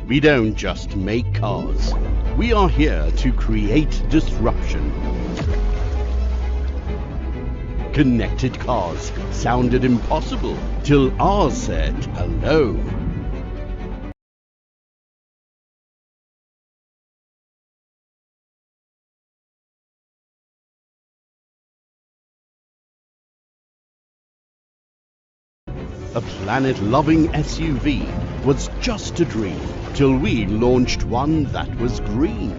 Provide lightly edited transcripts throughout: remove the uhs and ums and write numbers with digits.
We don't just make cars. We are here to create disruption. Connected cars sounded impossible till ours said hello. A planet-loving SUV was just a dream till we launched one that was green.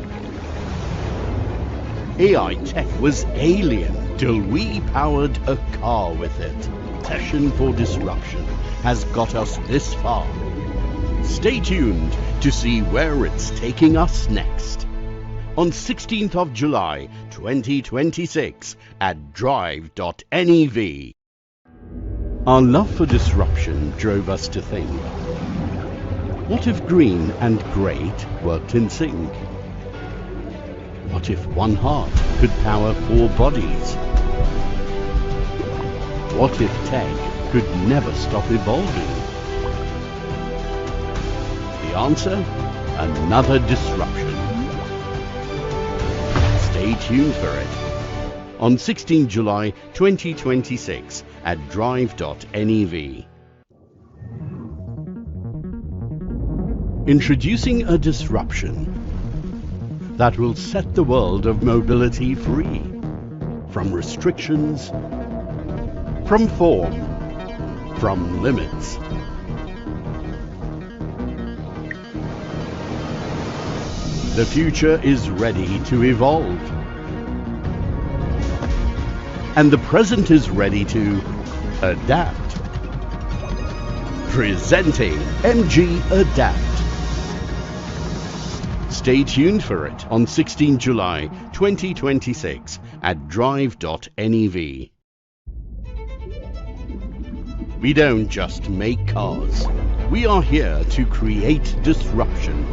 AI tech was alien till we powered a car with it. Passion for disruption has got us this far. Stay tuned to see where it's taking us next. On 16th of July 2026 at Drive.NEV. Our love for disruption drove us to think, what if green and great worked in sync? What if one heart could power 4 bodies? What if tech could never stop evolving? The answer? Another disruption. Stay tuned for it. On 16 July 2026 at Drive.NEV. Introducing a disruption that will set the world of mobility free from restrictions, from form, from limits. The future is ready to evolve. And the present is ready to adapt. Presenting MG Adapt. Stay tuned for it on 16 July 2026 at Drive.NEV. We don't just make cars. We are here to create disruption.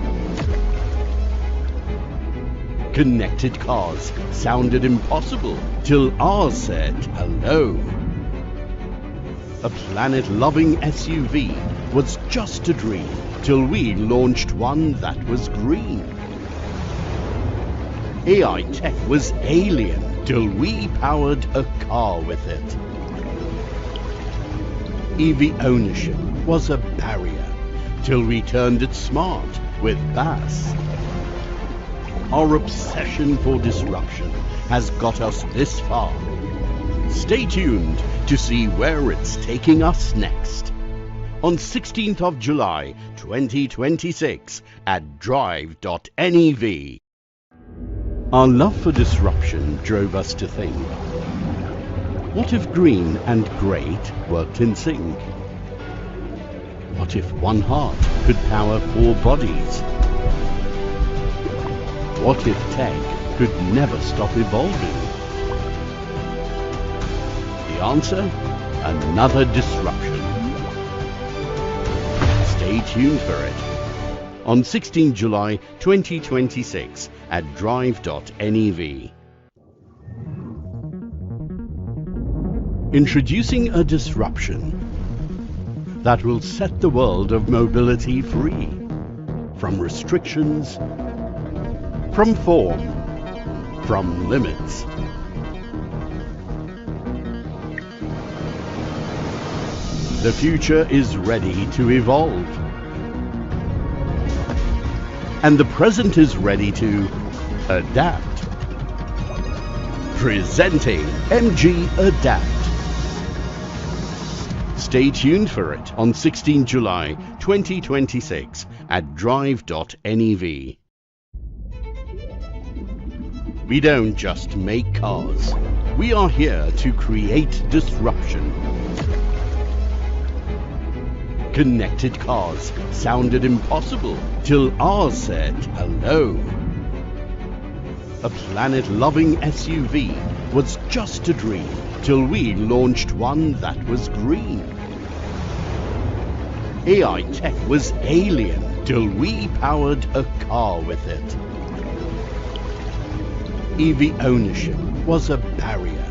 Connected cars sounded impossible till ours said hello. A planet-loving SUV was just a dream till we launched one that was green. AI tech was alien till we powered a car with it. EV ownership was a barrier till we turned it smart with BAS. Our obsession for disruption has got us this far. Stay tuned to see where it's taking us next. On 16th of July 2026 at Drive.NEV. Our love for disruption drove us to think, what if green and great worked in sync? What if one heart could power 4 bodies? What if tech could never stop evolving? The answer? Another disruption. Stay tuned for it. On 16 July 2026 at Drive.NEV. Introducing a disruption that will set the world of mobility free from restrictions, from form, from limits. The future is ready to evolve. And the present is ready to adapt. Presenting MG Adapt. Stay tuned for it on 16 July 2026 at Drive.NEV. We don't just make cars. We are here to create disruption. Connected cars sounded impossible till ours said hello. A planet-loving SUV was just a dream till we launched one that was green. AI tech was alien till we powered a car with it. EV ownership was a barrier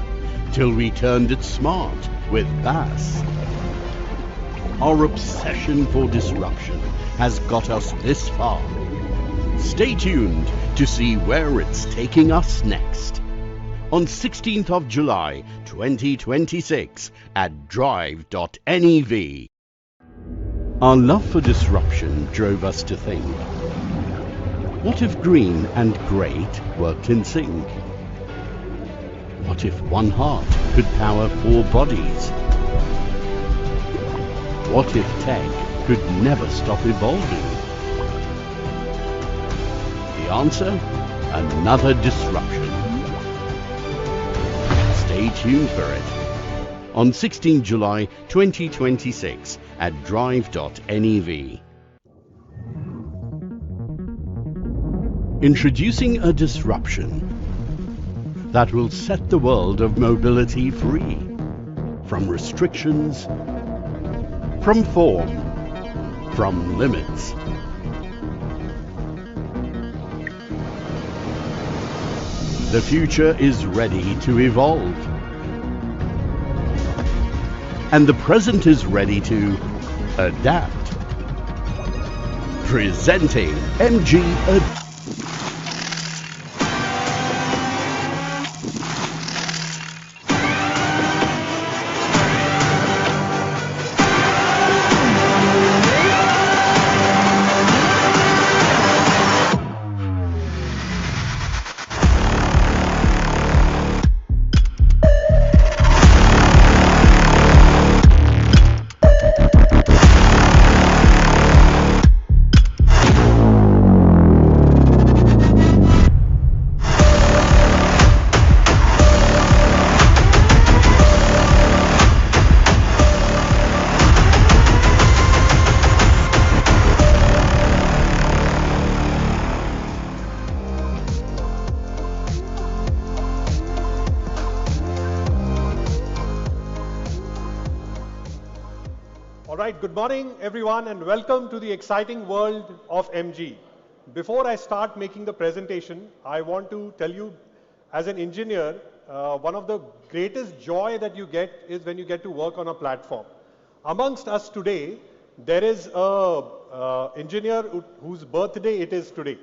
till we turned it smart with BAS. Our obsession for disruption has got us this far. Stay tuned to see where it's taking us next. On 16th of July 2026 at Drive.NEV. Our love for disruption drove us to think, what if green and great worked in sync? What if one heart could power 4 bodies? What if tech could never stop evolving? The answer? Another disruption. Stay tuned for it. On 16 July 2026 at Drive.NEV. Introducing a disruption that will set the world of mobility free from restrictions, from form, from limits. The future is ready to evolve. And the present is ready to adapt. Presenting MG Alright, good morning everyone and welcome to the exciting world of MG. Before I start making the presentation, I want to tell you as an engineer, one of the greatest joy that you get is when you get to work on a platform. Amongst us today, there is a engineer whose birthday it is today.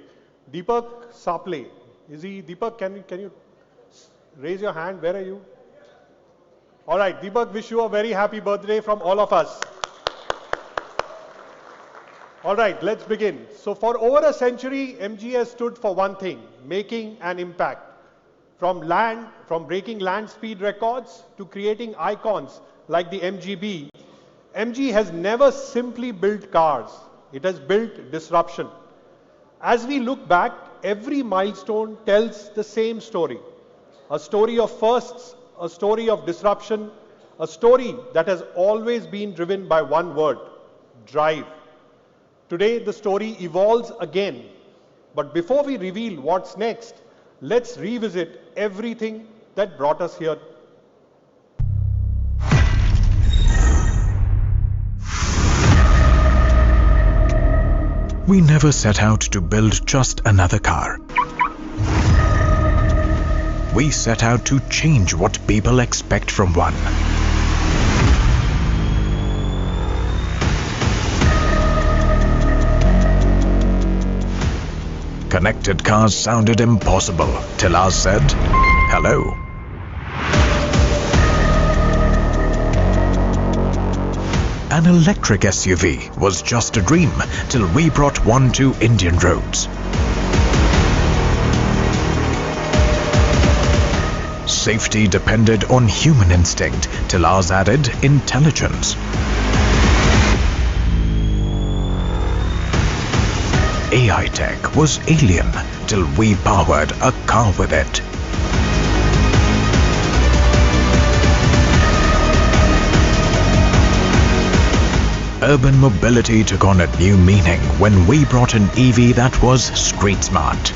Deepak Saple. Is he, Deepak, can you raise your hand? Where are you? Alright, Deepak, wish you a very happy birthday from all of us. All right, let's begin. So for over a century, MG has stood for one thing, making an impact. From breaking land speed records to creating icons like the MGB, MG has never simply built cars. It has built disruption. As we look back, every milestone tells the same story. A story of firsts, a story of disruption, a story that has always been driven by one word, drive. Today, the story evolves again. But before we reveal what's next, let's revisit everything that brought us here. We never set out to build just another car. We set out to change what people expect from one. Connected cars sounded impossible till ours said, hello. An electric SUV was just a dream till we brought one to Indian roads. Safety depended on human instinct till ours added intelligence. AI tech was alien till we powered a car with it. Urban mobility took on a new meaning when we brought an EV that was street smart.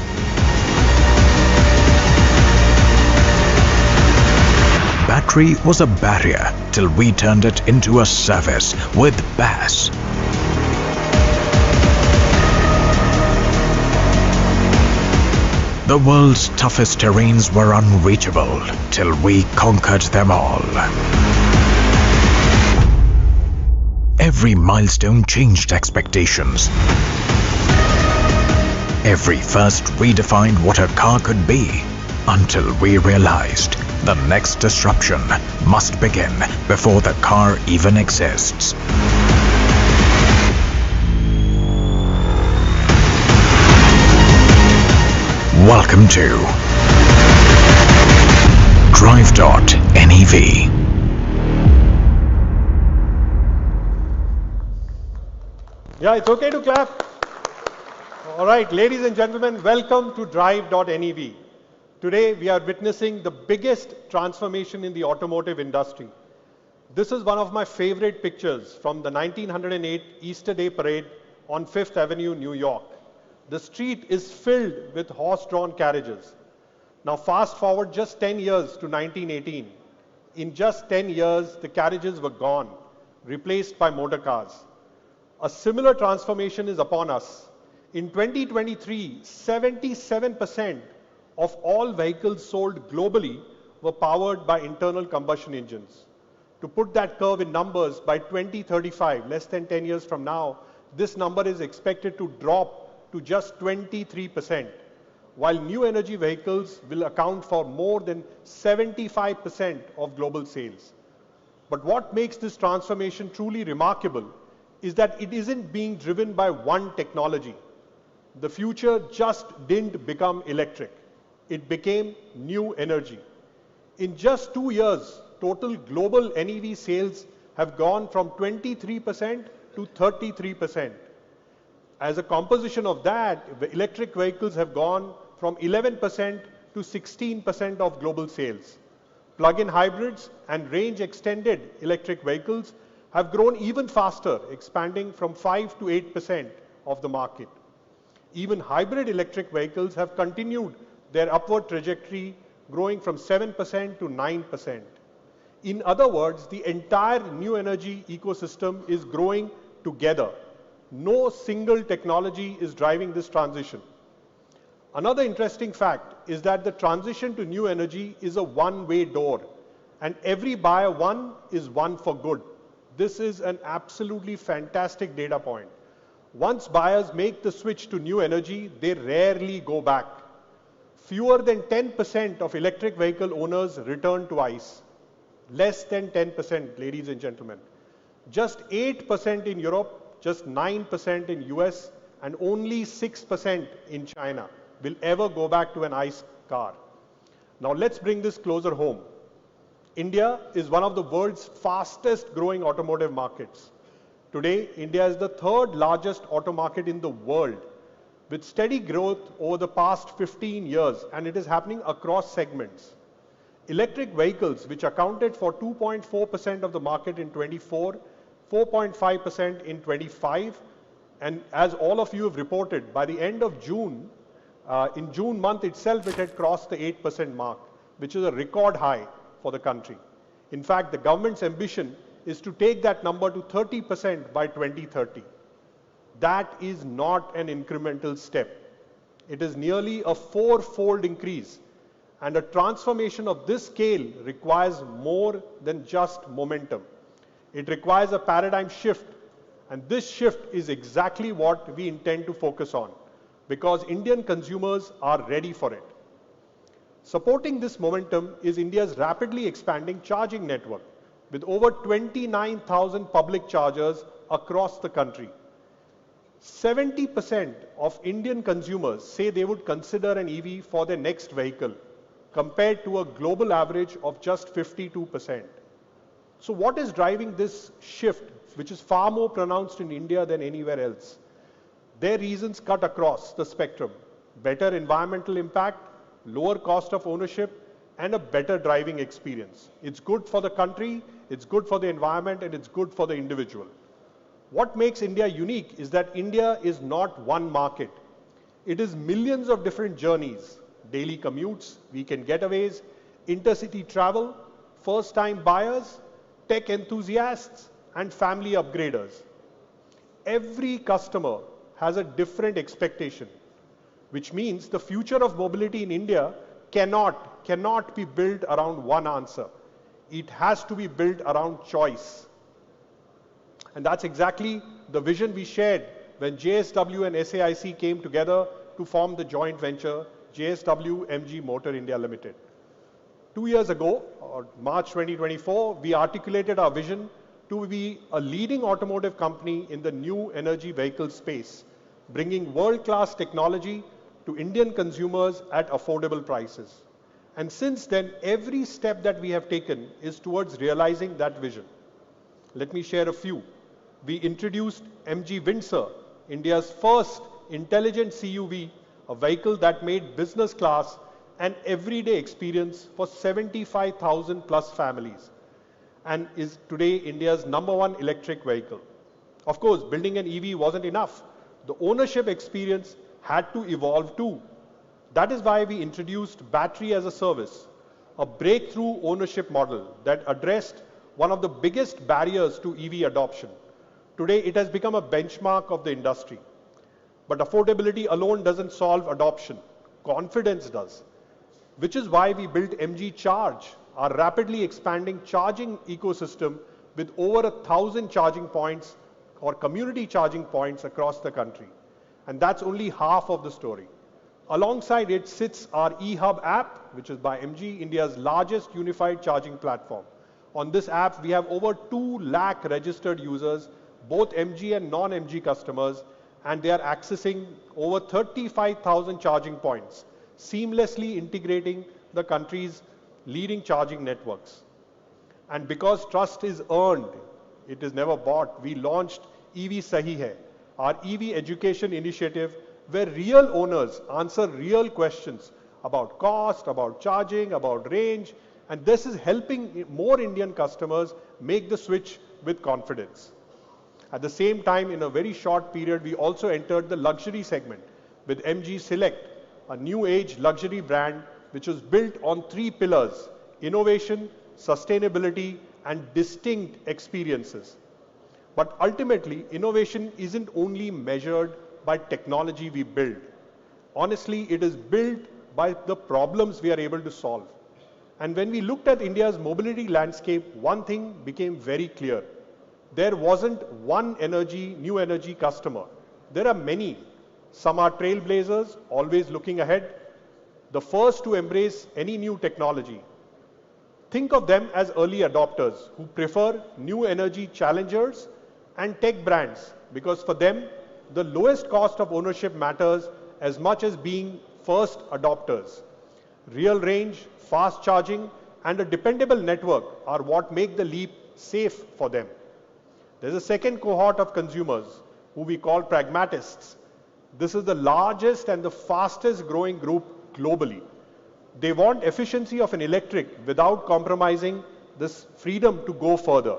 Battery was a barrier till we turned it into a service with BAS. The world's toughest terrains were unreachable till we conquered them all. every milestone changed expectations. Every first redefined what a car could be, until we realized the next disruption must begin before the car even exists. Welcome to Drive.NEV. Yeah, it's okay to clap. All right, ladies and gentlemen, welcome to Drive.NEV. Today, we are witnessing the biggest transformation in the automotive industry. This is one of my favorite pictures from the 1908 Easter Day Parade on 5th Avenue, New York. The street is filled with horse-drawn carriages. Now, fast forward just 10 years to 1918. In just 10 years, the carriages were gone, replaced by motor cars. A similar transformation is upon us. In 2023, 77% of all vehicles sold globally were powered by internal combustion engines. To put that curve in numbers, by 2035, less than 10 years from now, this number is expected to drop to just 23%, while new energy vehicles will account for more than 75% of global sales. But what makes this transformation truly remarkable is that it isn't being driven by one technology. The future just didn't become electric. It became new energy. In just 2 years, total global NEV sales have gone from 23% to 33%. As a composition of that, the electric vehicles have gone from 11% to 16% of global sales. Plug-in hybrids and range-extended electric vehicles have grown even faster, expanding from 5 to 8% of the market. Even hybrid electric vehicles have continued their upward trajectory, growing from 7% to 9%. In other words, the entire new energy ecosystem is growing together. No single technology is driving this transition. Another interesting fact is that the transition to new energy is a one-way door, and every buyer one is one for good. This is an absolutely fantastic data point. Once buyers make the switch to new energy, they rarely go back. Fewer than 10% of electric vehicle owners return to ICE. Less than 10%, ladies and gentlemen. Just 8% in Europe, just 9% in US, and only 6% in China will ever go back to an ICE car. Now let's bring this closer home. India is one of the world's fastest growing automotive markets. Today, India is the third largest auto market in the world, with steady growth over the past 15 years, and it is happening across segments. Electric vehicles, which accounted for 2.4% of the market in 24, 4.5% in 25, and as all of you have reported, by the end of June, in June month itself, it had crossed the 8% mark, which is a record high for the country. In fact, the government's ambition is to take that number to 30% by 2030. That is not an incremental step. It is nearly a four-fold increase, and a transformation of this scale requires more than just momentum. It requires a paradigm shift, and this shift is exactly what we intend to focus on, because Indian consumers are ready for it. Supporting this momentum is India's rapidly expanding charging network, with over 29,000 public chargers across the country. 70% of Indian consumers say they would consider an EV for their next vehicle, compared to a global average of just 52%. So what is driving this shift, which is far more pronounced in India than anywhere else? Their reasons cut across the spectrum: better environmental impact, lower cost of ownership, and a better driving experience. It's good for the country, it's good for the environment, and it's good for the individual. What makes India unique is that India is not one market. It is millions of different journeys: daily commutes, weekend getaways, intercity travel, first-time buyers, tech enthusiasts, and family upgraders. Every customer has a different expectation, which means the future of mobility in India cannot be built around one answer. It has to be built around choice. And that's exactly the vision we shared when JSW and SAIC came together to form the joint venture JSW MG Motor India Limited. 2 years ago, or March 2024, we articulated our vision to be a leading automotive company in the new energy vehicle space, bringing world-class technology to Indian consumers at affordable prices. And since then, every step that we have taken is towards realizing that vision. Let me share a few. We introduced MG Windsor, India's first intelligent CUV, a vehicle that made business class an everyday experience for 75,000 plus families, and is today India's #1 electric vehicle. Of course, building an EV wasn't enough. The ownership experience had to evolve too. That is why we introduced Battery as a Service, a breakthrough ownership model that addressed one of the biggest barriers to EV adoption. Today, it has become a benchmark of the industry. But affordability alone doesn't solve adoption. Confidence does. Which is why we built MG Charge, our rapidly expanding charging ecosystem with over 1,000 charging points or community charging points across the country. And that's only half of the story. Alongside it sits our eHub app, which is by MG, India's largest unified charging platform. On this app, we have over 2 lakh registered users, both MG and non-MG customers, and they are accessing over 35,000 charging points, seamlessly integrating the country's leading charging networks. And because trust is earned, it is never bought, we launched EV Sahi Hai, our EV education initiative, where real owners answer real questions about cost, about charging, about range, and this is helping more Indian customers make the switch with confidence. At the same time, in a very short period, we also entered the luxury segment with MG Select, a new age luxury brand which was built on 3 pillars: innovation, sustainability, and distinct experiences. But ultimately, innovation isn't only measured by technology we build. Honestly, it is built by the problems we are able to solve. And when we looked at India's mobility landscape, one thing became very clear. There wasn't one new energy customer. There are many. Some are trailblazers, always looking ahead, the first to embrace any new technology. Think of them as early adopters who prefer new energy challengers and tech brands, because for them, the lowest cost of ownership matters as much as being first adopters. Real range, fast charging, and a dependable network are what make the leap safe for them. There's a second cohort of consumers who we call pragmatists. This is the largest and the fastest growing group globally. They want efficiency of an electric without compromising this freedom to go further.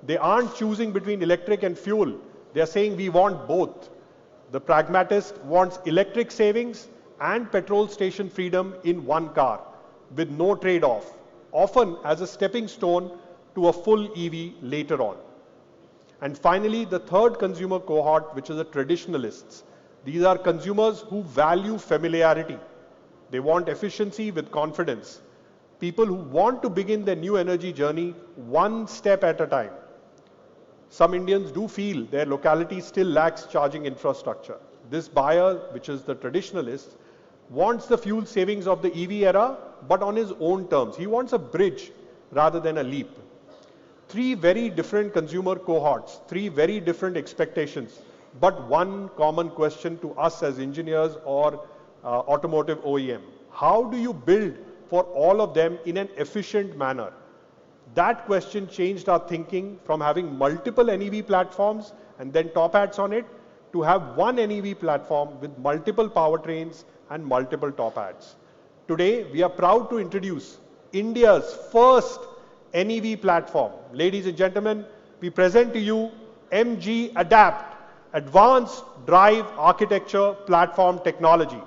They aren't choosing between electric and fuel. They are saying we want both. The pragmatist wants electric savings and petrol station freedom in one car with no trade-off, often as a stepping stone to a full EV later on. And finally, the third consumer cohort, which is the traditionalists. These are consumers who value familiarity. They want efficiency with confidence. People who want to begin their new energy journey one step at a time. Some Indians do feel their locality still lacks charging infrastructure. This buyer, which is the traditionalist, wants the fuel savings of the EV era, but on his own terms. He wants a bridge rather than a leap. 3 very different consumer cohorts, 3 very different expectations, but one common question to us as engineers or automotive OEM. How do you build for all of them in an efficient manner? That question changed our thinking from having multiple NEV platforms and then top hats on it to have one NEV platform with multiple powertrains and multiple top hats. Today, we are proud to introduce India's first NEV platform. Ladies and gentlemen, we present to you MG Adapt, Advanced Drive Architecture Platform Technology.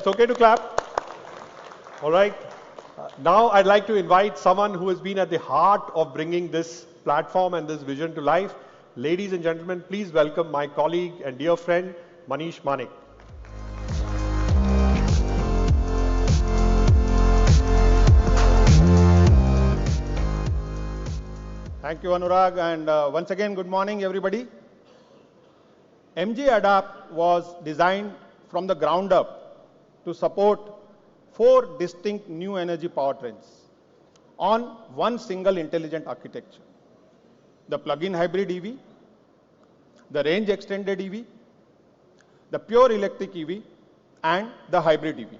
It's okay to clap. All right. Now I'd like to invite someone who has been at the heart of bringing this platform and this vision to life. Ladies and gentlemen, please welcome my colleague and dear friend, Manish Manik. Thank you, Anurag, and once again, good morning, everybody. MG Adapt was designed from the ground up to support 4 distinct new energy powertrains on one single intelligent architecture: the plug-in hybrid EV, the range extended EV, the pure electric EV, and the hybrid EV.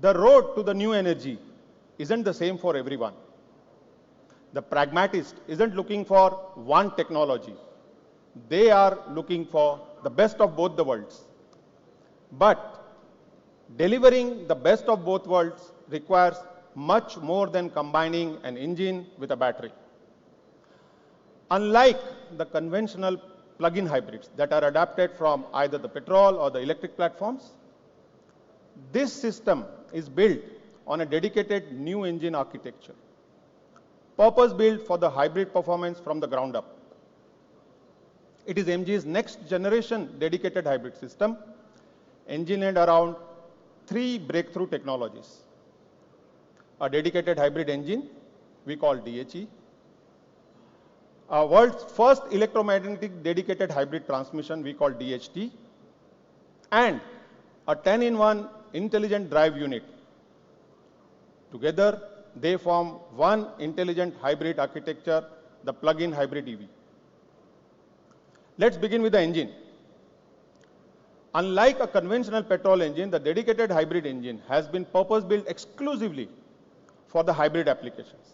The road to the new energy isn't the same for everyone. The pragmatist isn't looking for one technology. They are looking for the best of both the worlds. But delivering the best of both worlds requires much more than combining an engine with a battery. Unlike the conventional plug-in hybrids that are adapted from either the petrol or the electric platforms, this system is built on a dedicated new engine architecture, purpose-built for the hybrid performance from the ground up. It is MG's next generation dedicated hybrid system, engineered around 3 breakthrough technologies: a dedicated hybrid engine we call DHE, a world's first electromagnetic dedicated hybrid transmission we call DHT, and a 10-in-1 intelligent drive unit. Together, they form one intelligent hybrid architecture, the plug-in hybrid EV. Let's begin with the engine. Unlike a conventional petrol engine, the dedicated hybrid engine has been purpose-built exclusively for the hybrid applications,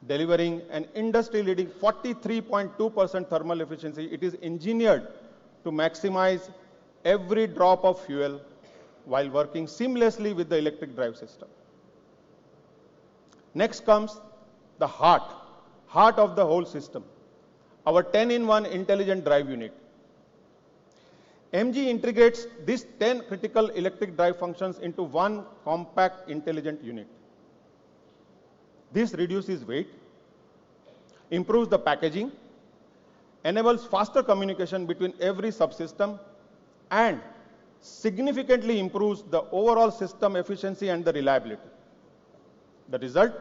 delivering an industry-leading 43.2% thermal efficiency. It is engineered to maximize every drop of fuel while working seamlessly with the electric drive system. Next comes the heart of the whole system, our 10-in-1 intelligent drive unit. MG integrates these 10 critical electric drive functions into one compact intelligent unit. This reduces weight, improves the packaging, enables faster communication between every subsystem, and significantly improves the overall system efficiency and the reliability. The result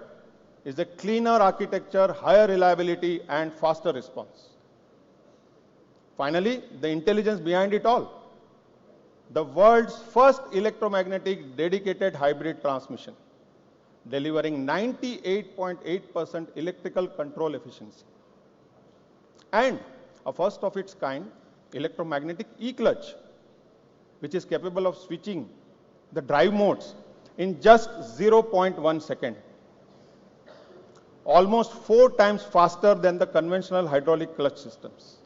is a cleaner architecture, higher reliability, and faster response. Finally, the intelligence behind it all: the world's first electromagnetic dedicated hybrid transmission, delivering 98.8% electrical control efficiency, and a first of its kind electromagnetic e-clutch, which is capable of switching the drive modes in just 0.1 second, almost 4 times faster than the conventional hydraulic clutch systems.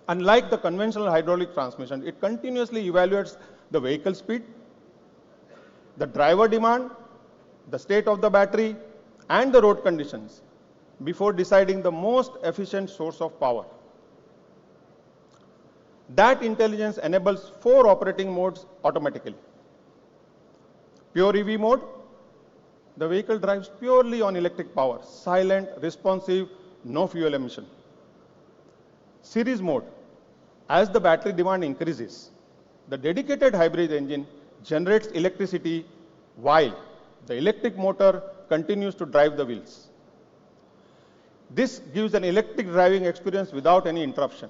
Unlike the conventional hydraulic transmission, it continuously evaluates the vehicle speed, the driver demand, the state of the battery, and the road conditions before deciding the most efficient source of power. That intelligence enables 4 operating modes automatically. Pure EV mode: the vehicle drives purely on electric power, silent, responsive, no fuel emission. Series mode: as the battery demand increases, the dedicated hybrid engine generates electricity while the electric motor continues to drive the wheels. This gives an electric driving experience without any interruption.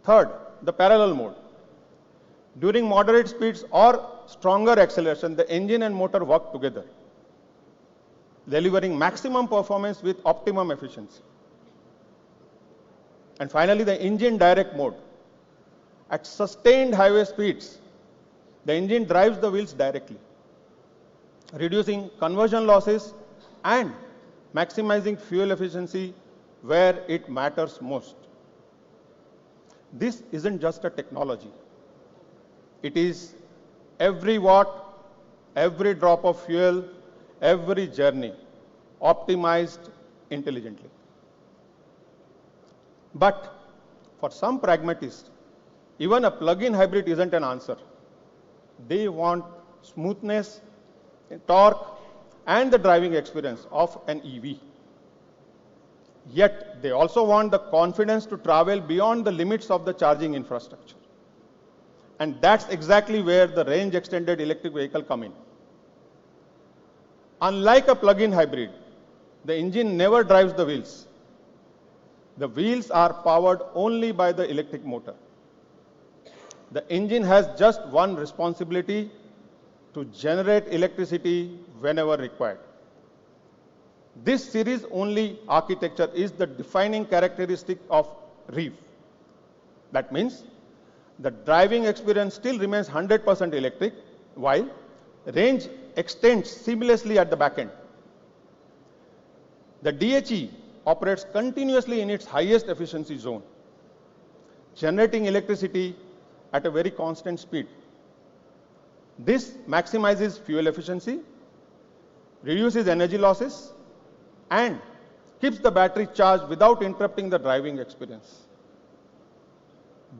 Third, the parallel mode. During moderate speeds or stronger acceleration, the engine and motor work together, delivering maximum performance with optimum efficiency. And finally, the engine direct mode. At sustained highway speeds, the engine drives the wheels directly, reducing conversion losses and maximizing fuel efficiency where it matters most. This isn't just a technology. It is every watt, every drop of fuel, every journey optimized intelligently. But for some pragmatists, even a plug-in hybrid isn't an answer. They want smoothness, torque, and the driving experience of an EV. Yet, they also want the confidence to travel beyond the limits of the charging infrastructure. And that's exactly where the range-extended electric vehicle come in. Unlike a plug-in hybrid, the engine never drives the wheels. The wheels are powered only by the electric motor. The engine has just one responsibility: to generate electricity whenever required. This series-only architecture is the defining characteristic of REEF. That means the driving experience still remains 100% electric, while range extends seamlessly at the back end. The DHE operates continuously in its highest efficiency zone, generating electricity at a very constant speed. This maximizes fuel efficiency, reduces energy losses, and keeps the battery charged without interrupting the driving experience.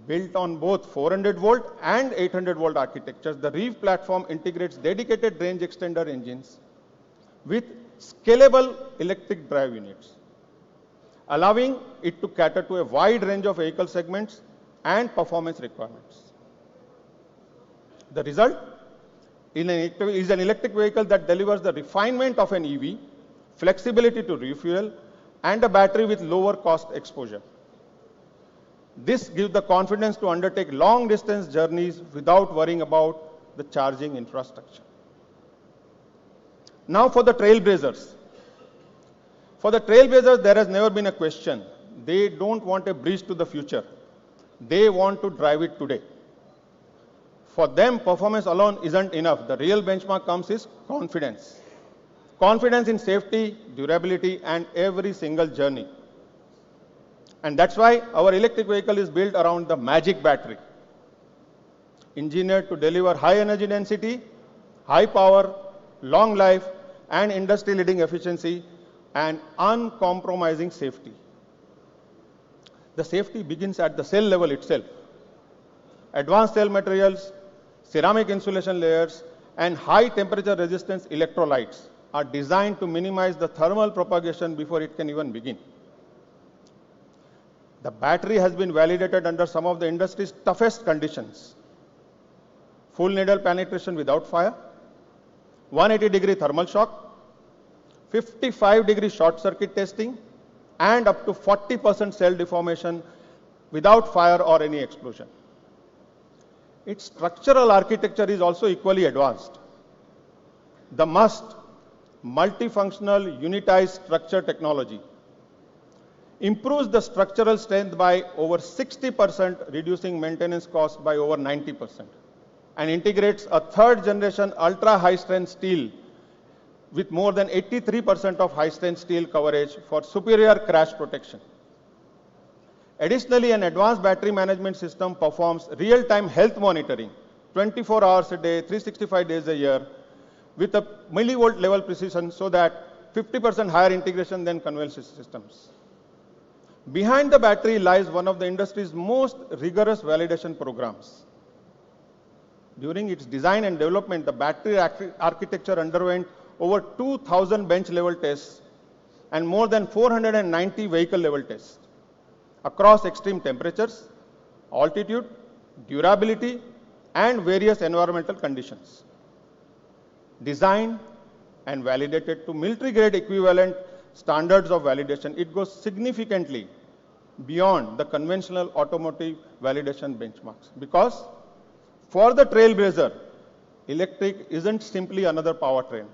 Built on both 400 volt and 800 volt architectures, the REEF platform integrates dedicated range extender engines with scalable electric drive units, allowing it to cater to a wide range of vehicle segments and performance requirements. The result is an electric vehicle that delivers the refinement of an EV, flexibility to refuel, and a battery with lower cost exposure. This gives the confidence to undertake long distance journeys without worrying about the charging infrastructure. Now for the trailblazers. For the trailblazers, there has never been a question. They don't want a bridge to the future. They want to drive it today. For them, performance alone isn't enough. The real benchmark comes is confidence. Confidence in safety, durability, and every single journey. And that's why our electric vehicle is built around the magic battery, engineered to deliver high energy density, high power, long life, and industry-leading efficiency, and uncompromising safety. The safety begins at the cell level itself. Advanced cell materials, ceramic insulation layers, and high temperature resistance electrolytes are designed to minimize the thermal propagation before it can even begin. The battery has been validated under some of the industry's toughest conditions: full needle penetration without fire, 180-degree thermal shock, 55-degree short circuit testing, and up to 40% cell deformation without fire or any explosion. Its structural architecture is also equally advanced. The multifunctional unitized structure technology improves the structural strength by over 60%, reducing maintenance costs by over 90%, and integrates a third-generation ultra-high-strength steel with more than 83% of high-strength steel coverage for superior crash protection. Additionally, an advanced battery management system performs real-time health monitoring 24 hours a day, 365 days a year, with a millivolt level precision, so that 50% higher integration than conventional systems. Behind the battery lies one of the industry's most rigorous validation programs. During its design and development, the battery architecture underwent over 2,000 bench level tests and more than 490 vehicle level tests across extreme temperatures, altitude, durability, and various environmental conditions. Designed and validated to military grade equivalent standards of validation, it goes significantly beyond the conventional automotive validation benchmarks. Because for the Trailblazer, electric isn't simply another powertrain.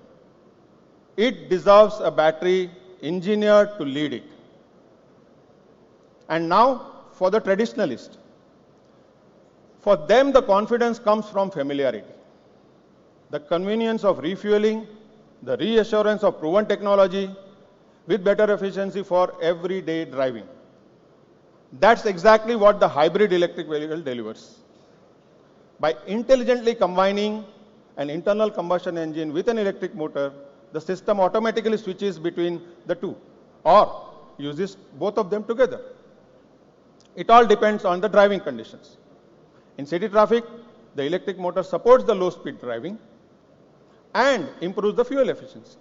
It deserves a battery engineered to lead it. And now for the traditionalist. For them, the confidence comes from familiarity. The convenience of refueling, the reassurance of proven technology with better efficiency for everyday driving. That's exactly what the hybrid electric vehicle delivers. By intelligently combining an internal combustion engine with an electric motor, the system automatically switches between the two or uses both of them together. It all depends on the driving conditions. In city traffic, the electric motor supports the low-speed driving and improves the fuel efficiency.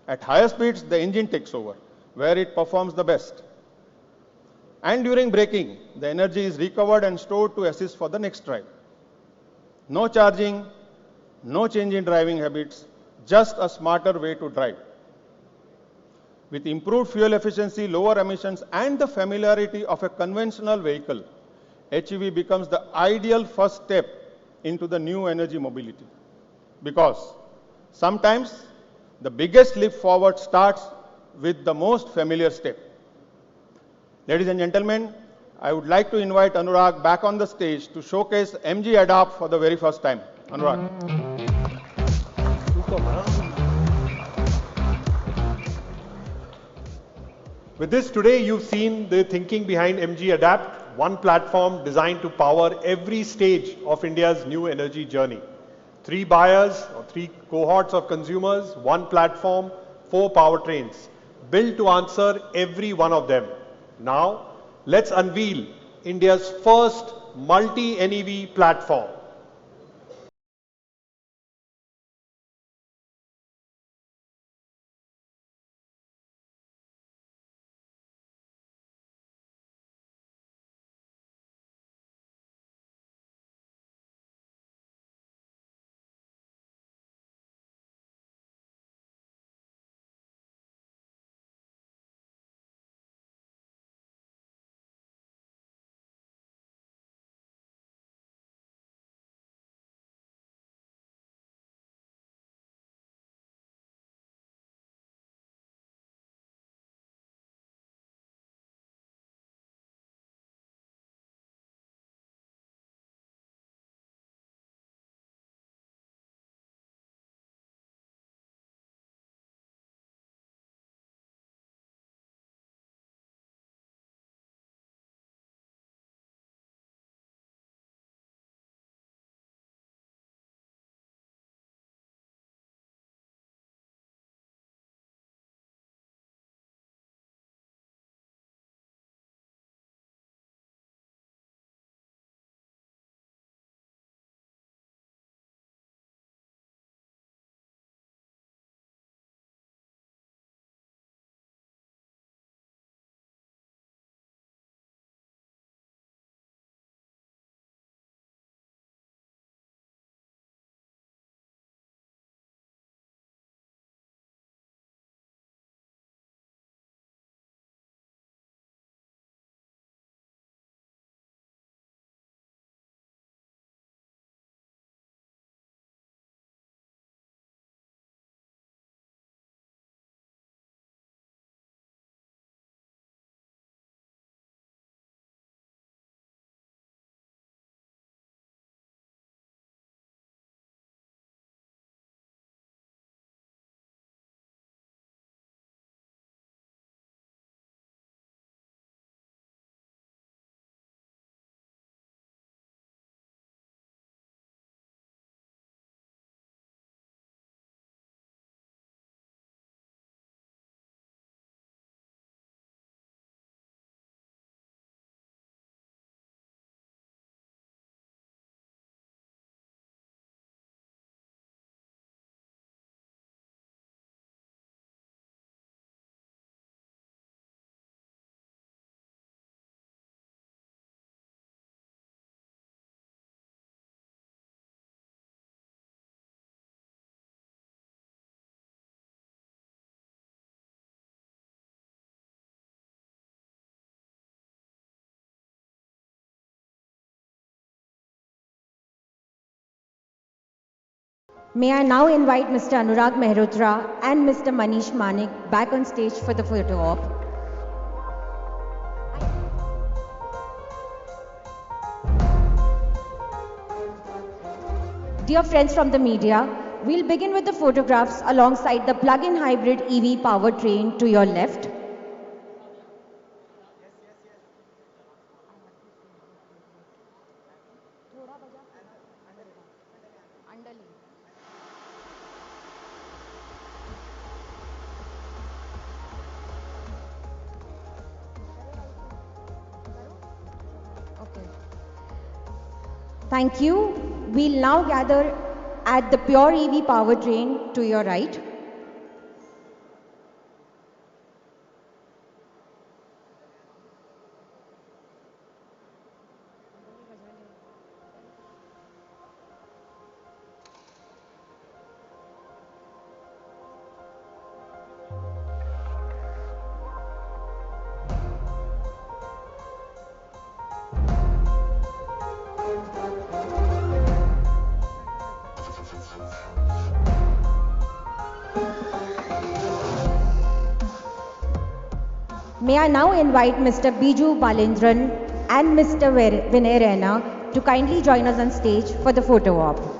At higher speeds, the engine takes over, where it performs the best. And during braking, the energy is recovered and stored to assist for the next drive. No charging, no change in driving habits, just a smarter way to drive. With improved fuel efficiency, lower emissions, and the familiarity of a conventional vehicle, HEV becomes the ideal first step into the new energy mobility. Because sometimes the biggest leap forward starts with the most familiar step. Ladies and gentlemen, I would like to invite Anurag back on the stage to showcase MG Adapt for the very first time. Anurag. With this, today you've seen the thinking behind MG Adapt, one platform designed to power every stage of India's new energy journey. 3 buyers or 3 cohorts of consumers, 1 platform, 4 powertrains, built to answer every one of them. Now, let's unveil India's first multi-NEV platform. May I now invite Mr. Anurag Mehrotra and Mr. Manish Manik back on stage for the photo op. Dear friends from the media, we'll begin with the photographs alongside the plug-in hybrid EV powertrain to your left. Thank you. We'll now gather at the pure EV powertrain to your right. May I now invite Mr. Biju Balendran and Mr. Vinay Raina to kindly join us on stage for the photo op.